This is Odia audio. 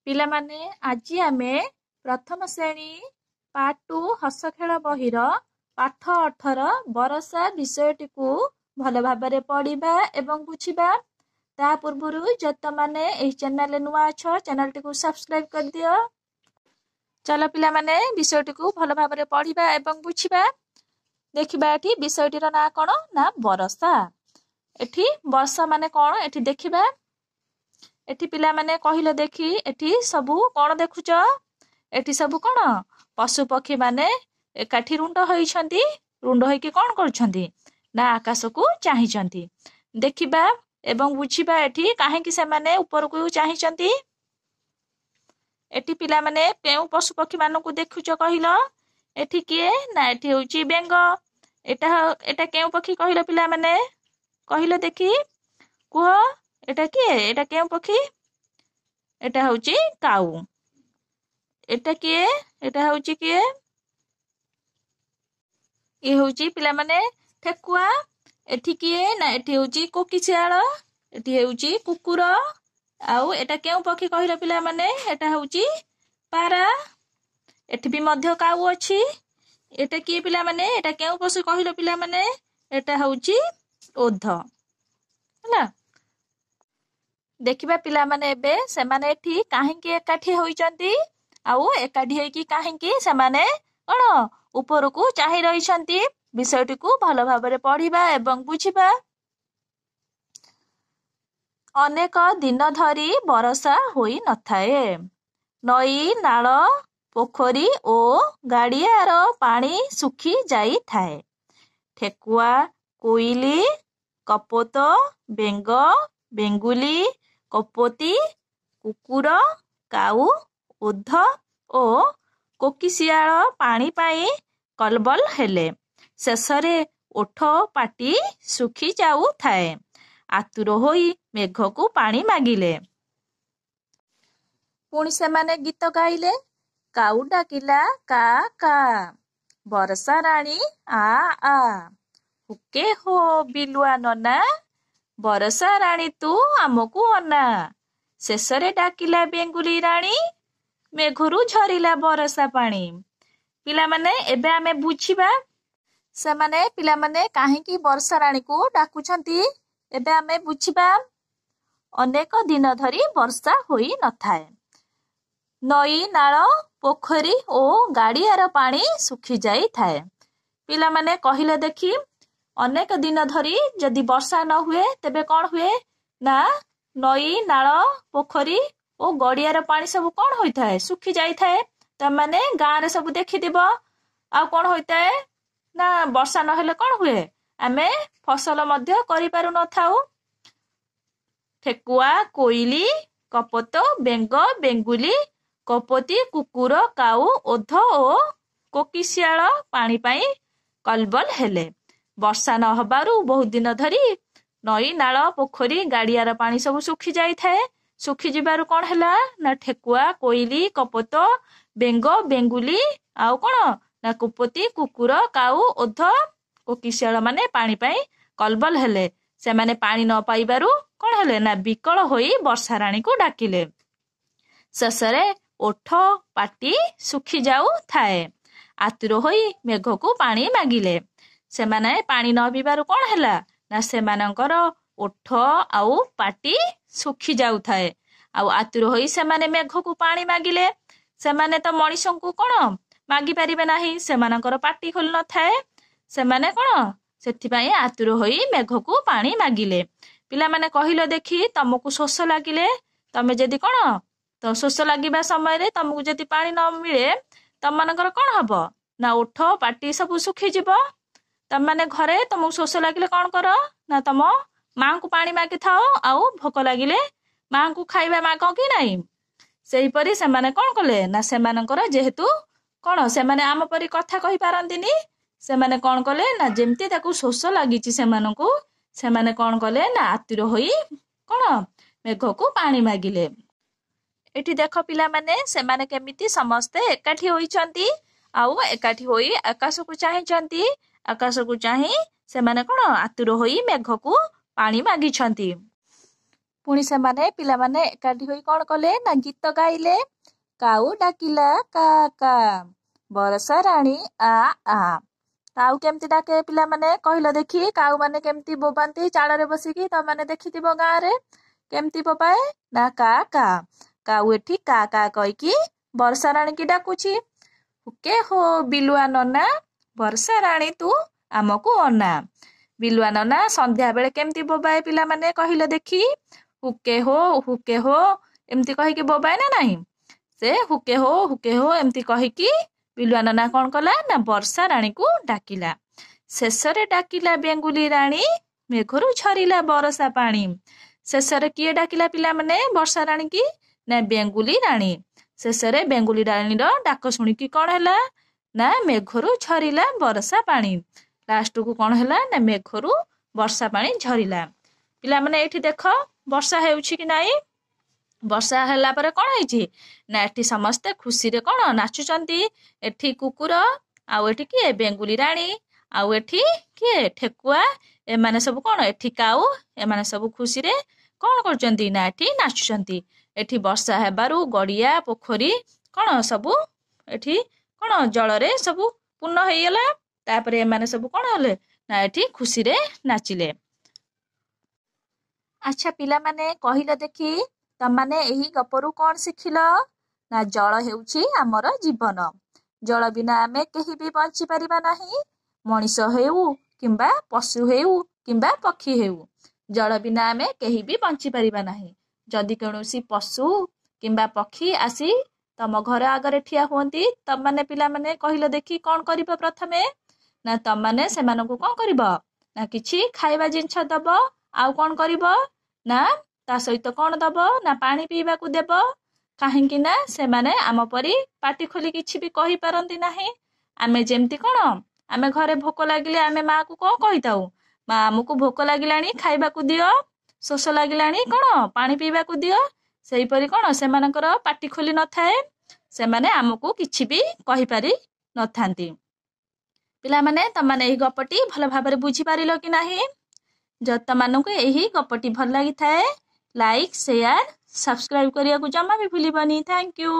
ପିଲାମାନେ ଆଜି ଆମେ ପ୍ରଥମ ଶ୍ରେଣୀ ପାର୍ଟ 2 ହସ ଖେଳ ବହିର ପାଠ 18 ବରଷା ବିଷୟଟିକୁ ଭଲ ଭାବରେ ପଢିବା ଏବଂ ବୁଝିବା। ତା ପୂର୍ବରୁ ଯଦି ତମମାନେ ଏହି ଚ୍ୟାନେଲରେ ନୂଆ ଅଛ ଚ୍ୟାନେଲଟିକୁ ସବସ୍କ୍ରାଇବ କରିଦିଅ। ଚାଲ ପିଲାମାନେ ବିଷୟଟିକୁ ଭଲ ଭାବରେ ପଢିବା ଏବଂ ବୁଝିବା। ଦେଖିବା ଏଠି ବିଷୟଟିର ନାଁ କଣ ନା ବରଷା। ଏଠି ବର୍ଷା ମାନେ କଣ ଏଠି ଦେଖିବା। ଏଠି ପିଲାମାନେ କହିଲେ ଦେଖି ଏଠି ସବୁ କଣ ଦେଖୁଛ? ଏଠି ସବୁ କଣ ପଶୁ ପକ୍ଷୀ ମାନେ ଏକାଠି ରୁଣ୍ଡ ହୋଇଛନ୍ତି। ରୁଣ୍ଡ ହୋଇକି କଣ କରୁଛନ୍ତି ନା ଆକାଶକୁ ଚାହିଁଛନ୍ତି। ଦେଖିବା ଏବଂ ବୁଝିବା ଏଠି କାହିଁକି ସେମାନେ ଉପରକୁ ଚାହିଁଛନ୍ତି। ଏଠି ପିଲାମାନେ କେଉଁ ପଶୁ ପକ୍ଷୀ ମାନଙ୍କୁ ଦେଖୁଛ କହିଲ? ଏଠି କିଏ ନା ଏଠି ହଉଛି ବେଙ୍ଗ। ଏଟା କେଉଁ ପକ୍ଷୀ କହିଲ ପିଲାମାନେ? କହିଲ ଦେଖି କୁହ ଏଟା କିଏ? ଏଟା କେଉଁ ପକ୍ଷୀ? ଏଟା ହଉଛି କାଉ। ଏଟା କିଏ? ଏଟା ହଉଛି କିଏ? ଇଏ ହଉଛି ପିଲାମାନେ ଠେକୁଆ। ଏଠି କିଏ ନା ଏଠି ହଉଛି କୋକିଶିଆଳ। ଏଠି ହେଉଛି କୁକୁର। ଆଉ ଏଟା କେଉଁ ପକ୍ଷୀ କହିଲ ପିଲାମାନେ? ଏଟା ହଉଛି ପାରା। ଏଠି ବି ମଧ୍ୟ କାଉ ଅଛି। ଏଟା କିଏ ପିଲାମାନେ? ଏଟା କେଉଁ ପଶୁ କହିଲ ପିଲାମାନେ? ଏଟା ହଉଛି ଓଧ। ହେଲା। ଦେଖିବା ପିଲାମାନେ ଏବେ ସେମାନେ ଏଠି କାହିଁକି ଏକାଠି ହୋଇଛନ୍ତି ଆଉ ଏକାଠି ହେଇକି କାହିଁକି ସେମାନେ କଣ ଉପରକୁ ଚାହିଁ ରହିଛନ୍ତି। ବିଷୟଟିକୁ ଭଲ ଭାବରେ ପଢିବା ଏବଂ ବୁଝିବା। ଅନେକ ଦିନ ଧରି ବର୍ଷା ହୋଇ ନଥାଏ। ନଈ ନାଳ ପୋଖରୀ ଓ ଗାଡ଼ିଆର ପାଣି ଶୁଖି ଯାଇଥାଏ। ଠେକୁଆ କୋଇଲି କପୋତ ବେଙ୍ଗ ବେଙ୍ଗୁଲି କପୋତୀ କୁକୁର କାଉ ଓଧ ଓ କୋକିଶିଆଳ ପାଣି ପାଇଁ କଲବଲ ହେଲେ। ଶେଷରେ ଓଠ ପାଟି ଶୁଖି ଯାଉଥାଏ। ଆତୁର ହୋଇ ମେଘକୁ ପାଣି ମାଗିଲେ। ପୁଣି ସେମାନେ ଗୀତ ଗାଇଲେ। କାଉ ଡାକିଲା କା କା ବର୍ଷା ରାଣୀ ଆ ଆ ହୁକେ ହୋ ବିଲୁଆ ନନା ବର୍ଷା ରାଣୀ ତୁ ଆମକୁ ଅନା। ଶେଷରେ ଡାକିଲା ବେଙ୍ଗୁଲି ରାଣୀ ମେଘରୁ ଝରିଲା ବର୍ଷା ପାଣି। ପିଲାମାନେ ଏବେ ଆମେ ବୁଝିବା ସେମାନେ ପିଲାମାନେ କାହିଁକି ବର୍ଷା ରାଣୀକୁ ଡାକୁଛନ୍ତି। ଏବେ ଆମେ ବୁଝିବା। ଅନେକ ଦିନ ଧରି ବର୍ଷା ହୋଇ ନଥାଏ। ନଈ ନାଳ ପୋଖରୀ ଓ ଗାଡ଼ିଆର ପାଣି ଶୁଖି ଯାଇଥାଏ। ପିଲାମାନେ କହିଲେ ଦେଖି ଅନେକ ଦିନ ଧରି ଯଦି ବର୍ଷା ନ ହୁଏ ତେବେ କଣ ହୁଏ ନା ନଈ ନାଳ ପୋଖରୀ ଓ ଗଡ଼ିଆର ପାଣି ସବୁ କଣ ହୋଇଥାଏ ଶୁଖି ଯାଇଥାଏ। ତମାନେ ଗାଁରେ ସବୁ ଦେଖିଥିବ। ଆଉ କଣ ହୋଇଥାଏ ନା ବର୍ଷା ନହେଲେ କଣ ହୁଏ ଆମେ ଫସଲ ମଧ୍ୟ କରିପାରୁ ନଥାଉ। ଠେକୁଆ କୋଇଲି କପୋତ ବେଙ୍ଗ ବେଙ୍ଗୁଲି କପୋତୀ କୁକୁର କାଉ ଓଧ ଓ କୋକିଶିଆଳ ପାଣି ପାଇଁ କଲବଲ ହେଲେ। ବର୍ଷା ନ ହବାରୁ ବହୁତ ଦିନ ଧରି ନଈ ନାଳ ପୋଖରୀ ଗାଡ଼ିଆର ପାଣି ସବୁ ଶୁଖି ଯାଇଥାଏ। ଶୁଖି ଯିବାରୁ କଣ ହେଲା ନା ଠେକୁଆ କୋଇଲି କପୋତ ବେଙ୍ଗ ବେଙ୍ଗୁଲି ଆଉ କଣ ନା କୁପୋତୀ କୁକୁର କାଉ ଓଧ କୋକିଶିଆଳ ମାନେ ପାଣି ପାଇଁ କଲବଲ ହେଲେ। ସେମାନେ ପାଣି ନ ପାଇବାରୁ କଣ ହେଲେ ନା ବିକଳ ହୋଇ ବର୍ଷା ରାଣୀକୁ ଡାକିଲେ। ଶେଷରେ ଓଠ ପାଟି ଶୁଖି ଯାଉଥାଏ। ଆତୁର ହୋଇ ମେଘକୁ ପାଣି ମାଗିଲେ। ସେମାନେ ପାଣି ନ ପିଇବାରୁ କଣ ହେଲା ନା ସେମାନଙ୍କର ଓଠ ଆଉ ପାଟି ଶୁଖି ଯାଉଥାଏ। ଆଉ ଆତୁର ହୋଇ ସେମାନେ ମେଘକୁ ପାଣି ମାଗିଲେ। ସେମାନେ ତ ମଣିଷଙ୍କୁ କଣ ମାଗି ପାରିବେ ନାହିଁ। ସେମାନଙ୍କର ପାଟି ଖୋଲି ନଥାଏ। ସେମାନେ କଣ ସେଥିପାଇଁ ଆତୁର ହୋଇ ମେଘକୁ ପାଣି ମାଗିଲେ। ପିଲାମାନେ କହିଲ ଦେଖି ତମକୁ ଶୋଷ ଲାଗିଲେ ତମେ ଯଦି କଣ ତ ଶୋଷ ଲାଗିବା ସମୟରେ ତମକୁ ଯଦି ପାଣି ନ ମିଳେ ତମମାନଙ୍କର କଣ ହବ ନା ଓଠ ପାଟି ସବୁ ଶୁଖିଯିବ। ତମମାନେ ଘରେ ତମକୁ ଶୋଷ ଲାଗିଲେ କଣ କର ନା ତମ ମାଙ୍କୁ ପାଣି ମାଗିଥାଅ। ଆଉ ଭୋକ ଲାଗିଲେ ମାଙ୍କୁ ଖାଇବା ମାଗ କି ନାହିଁ। ସେହିପରି ସେମାନେ କଣ କଲେ ନା ସେମାନଙ୍କର ଯେହେତୁ କଣ ସେମାନେ ଆମ ପରି କଥା କହିପାରନ୍ତିନି। ସେମାନେ କଣ କଲେ ନା ଯେମିତି ତାକୁ ଶୋଷ ଲାଗିଛି ସେମାନଙ୍କୁ ସେମାନେ କଣ କଲେ ନା ଆତୁର ହୋଇ କଣ ମେଘକୁ ପାଣି ମାଗିଲେ। ଏଠି ଦେଖ ପିଲାମାନେ ସେମାନେ କେମିତି ସମସ୍ତେ ଏକାଠି ହୋଇଛନ୍ତି। ଆଉ ଏକାଠି ହୋଇ ଆକାଶକୁ ଚାହିଁଛନ୍ତି। ଆକାଶକୁ ଚାହିଁ ସେମାନେ କଣ ଆତୁର ହୋଇ ମେଘକୁ ପାଣି ମାଗିଛନ୍ତି। ପୁଣି ସେମାନେ ପିଲାମାନେ ଏକାଠି ହୋଇ କ'ଣ କଲେ ନା ଗୀତ ଗାଇଲେ। କାଉ ଡାକିଲା କା କା, ବର୍ଷା ରାଣୀ ଆ ଆ। କାଉ କେମିତି ଡାକେ ପିଲାମାନେ କହିଲ ଦେଖି? କାଉ ମାନେ କେମିତି ବୋବାନ୍ତି ଚାଳରେ ବସିକି? ତମାନେ ଦେଖିଥିବ ଗାଁରେ କେମିତି ବୋବାଏ ନା କା କା। କାଉ ଏଠି କା କା କହିକି ବର୍ଷା ରାଣୀକି ଡାକୁଛି। ହୁକେ ହୋ ବିଲୁଆ ନନା, ବର୍ଷା ରାଣୀ ତୁ ଆମକୁ ଅନା। ବିଲୁଆ ନନା ସନ୍ଧ୍ୟା ବେଳେ କେମିତି ବୋବାଏ ପିଲାମାନେ କହିଲେ ଦେଖି? ହୁକେ ହୋ ଏମିତି କହିକି ବୋବାଏ ନା ନାହିଁ? ସେ ହୁକେ ହୋ ଏମିତି କହିକି ବିଲୁଆ ନନା କ'ଣ କଲା ନା ବର୍ଷା ରାଣୀକୁ ଡାକିଲା। ଶେଷରେ ଡାକିଲା ବେଙ୍ଗୁଲି ରାଣୀ, ମେଘରୁ ଝରିଲା ବରଷା ପାଣି। ଶେଷରେ କିଏ ଡାକିଲା ପିଲାମାନେ ବର୍ଷା ରାଣୀକି? ନା ବେଙ୍ଗୁଲି ରାଣୀ। ଶେଷରେ ବେଙ୍ଗୁଲି ରାଣୀର ଡାକ ଶୁଣିକି କ'ଣ ହେଲା ନା ମେଘରୁ ଝରିଲା ବର୍ଷା ପାଣି। ଲାଷ୍ଟକୁ କ'ଣ ହେଲା ନା ମେଘରୁ ବର୍ଷା ପାଣି ଝରିଲା। ପିଲାମାନେ ଏଇଠି ଦେଖ ବର୍ଷା ହେଉଛି କି ନାଇଁ? ବର୍ଷା ହେଲା ପରେ କ'ଣ ହେଇଛି ନା ଏଠି ସମସ୍ତେ ଖୁସିରେ କ'ଣ ନାଚୁଛନ୍ତି। ଏଠି କୁକୁର, ଆଉ ଏଠି କିଏ ବେଙ୍ଗୁଲି ରାଣୀ, ଆଉ ଏଠି କିଏ ଠେକୁଆ, ଏମାନେ ସବୁ କ'ଣ ଏଠି କାଉ, ଏମାନେ ସବୁ ଖୁସିରେ କ'ଣ କରୁଛନ୍ତି ନା ଏଠି ନାଚୁଛନ୍ତି। ଏଠି ବର୍ଷା ହେବାରୁ ଗଡ଼ିଆ ପୋଖରୀ କ'ଣ ସବୁ ଏଠି କ'ଣ ଜଳରେ ସବୁ ପୂର୍ଣ୍ଣ ହେଇଗଲା। ତାପରେ ଏମାନେ ସବୁ କ'ଣ ହେଲେ ନା ଏଠି ଖୁସିରେ ନାଚିଲେ। ଆଚ୍ଛା ପିଲାମାନେ କହିଲ ଦେଖି, ତମାନେ ଏହି ଗପରୁ କ'ଣ ଶିଖିଲ? ନା ଜଳ ହେଉଛି ଆମର ଜୀବନ। ଜଳ ବିନା ଆମେ କେହି ବି ବଞ୍ଚିପାରିବା ନାହିଁ। ମଣିଷ ହେଉ କିମ୍ବା ପଶୁ ହେଉ କିମ୍ବା ପକ୍ଷୀ ହେଉ, ଜଳ ବିନା ଆମେ କେହି ବି ବଞ୍ଚିପାରିବା ନାହିଁ। ଯଦି କୌଣସି ପଶୁ କିମ୍ବା ପକ୍ଷୀ ଆସି ତମ ଘର ଆଗରେ ଠିଆ ହୁଅନ୍ତି, ତମାନେ ପିଲାମାନେ କହିଲ ଦେଖି କ'ଣ କରିବ ପ୍ରଥମେ? ନା ତମାନେ ସେମାନଙ୍କୁ କ'ଣ କରିବ ନା କିଛି ଖାଇବା ଜିନିଷ ଦବ। ଆଉ କ'ଣ କରିବ ନା ତା ସହିତ କ'ଣ ଦବ ନା ପାଣି ପିଇବାକୁ ଦେବ। କାହିଁକି ନା ସେମାନେ ଆମ ପରି ପାଟି ଖୋଲି କିଛି ବି କହିପାରନ୍ତି ନାହିଁ। ଆମେ ଯେମିତି କ'ଣ ଆମେ ଘରେ ଭୋକ ଲାଗିଲେ ଆମେ ମାଆକୁ କ'ଣ କହିଥାଉ? ମା ଆମକୁ ଭୋକ ଲାଗିଲାଣି ଖାଇବାକୁ ଦିଅ, ଶୋଷ ଲାଗିଲାଣି କ'ଣ ପାଣି ପିଇବାକୁ ଦିଅ। ସେହିପରି କ'ଣ ସେମାନଙ୍କର ପାଟି ଖୋଲି ନଥାଏ, ସେମାନେ ଆମକୁ କିଛି ବି କହିପାରି ନଥାନ୍ତି। ପିଲାମାନେ ତମାନେ ଏହି ଗପଟି ଭଲ ଭାବରେ ବୁଝିପାରିଲ କି ନାହିଁ? ଯଦି ତମାନଙ୍କୁ ଏହି ଗପଟି ଭଲ ଲାଗିଥାଏ, ଲାଇକ୍, ସେୟାର, ସବସ୍କ୍ରାଇବ୍ କରିବାକୁ ଜମା ବି ଭୁଲିବନି। Thank you.